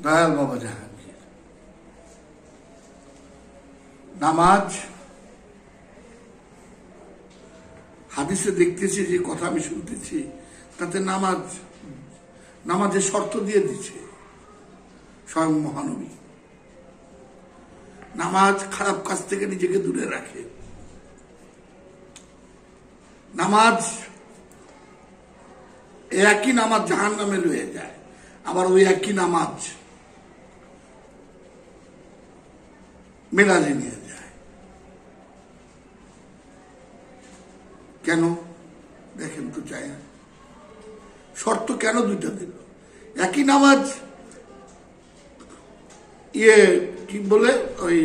দয়াল বাবা জাহাঙ্গীর। নামাজ হাদিসে দেখতেছি, যে কথা আমি শুনতেছি তাতে নামাজের শর্ত দিয়ে দিচ্ছে স্বয়ং মহানবী। নামাজ খারাপ কাজ থেকে নিজেকে দূরে রাখে। নামাজ একই নামাজ জাহান্নামে লয়ে যায়, আবার ওই একই নামাজ মেরাজে নিয়ে যায়। কেন দেখেন তো, চাই শর্ত কেন দুইটা দিল? একই নামাজ কি বলে ওই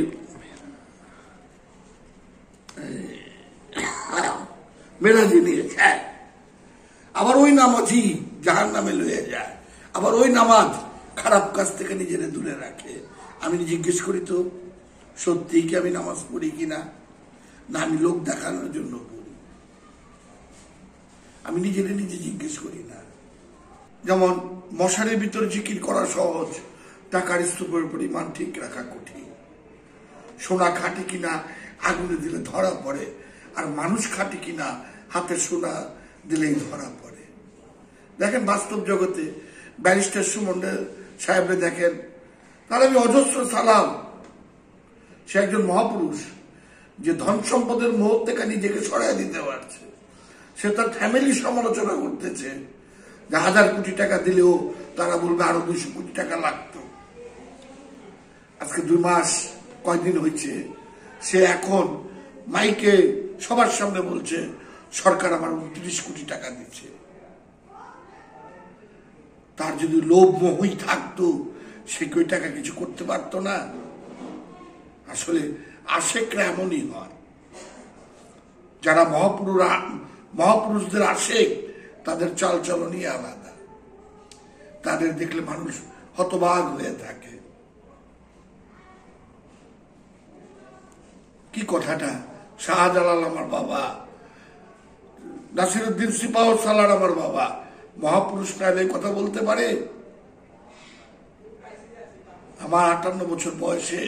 মেরাজে নিয়ে যায়, আবার ওই নামাজই জাহান্নামে লয়ে যায়, আবার ওই নামাজ খারাপ কাজ থেকে নিজের দূরে রাখে। আমি জিজ্ঞেস করি তো, সত্যি কি আমি নামাজ পড়ি কিনা, না আমি লোক দেখানোর জন্য পড়ি? আমি নিজে জিজ্ঞেস করি না। যেমন মশারির ভিতরে জিকির করা সহজ, টাকার স্তূপের পরিমাণ ঠিক রাখা কঠিন। সোনা খাঁটি কিনা আগুনে দিলে ধরা পড়ে, আর মানুষ খাঁটি কিনা হাতে সোনা দিলেই ধরা পড়ে। দেখেন বাস্তব জগতে ব্যারিস্টার সুমন সাহেবরে দেখেন, তার আমি অজস্র সালাম। সে একজন মহাপুরুষ, যে ধন সম্পদের মোহ থেকে নিজেকে সরাই দিতে পারছে। সে তার ফ্যামিলি সমালোচনা করতেছে যে 1000 কোটি টাকা দিলেও তারা বলবে আরো 200 কোটি টাকা লাগতো। আজকে 2 মাস কয়দিন হয়েছে, সে এখন মাইকে সবার সামনে বলছে সরকার আমার 29 কোটি টাকা দিচ্ছে। তার যদি লোভ মোহই থাকতো, সে কি ওই টাকা কিছু করতে পারতো না? আসলে আশেকরা এমনই হয়, যারা মহাপুরুষদের আশেক, তাদের চালচলনই আলাদা। তাদের দেখলে মানুষ হতবাক হয়ে থাকে। কি কথাটা, শাহজালাল আমার বাবা, নাসিরউদ্দিন সিপাহ সালার আমার বাবা, মহাপুরুষ না এই কথা বলতে পারে? আমার 58 বছর বয়সে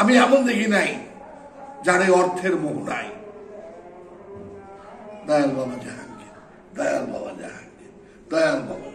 আমি এমন দেখি নাই যার এই অর্থের মোহ নাই। দয়াল বাবা জাহাঙ্গীর, দয়াল বাবা জাহাঙ্গীর, দয়াল বাবা।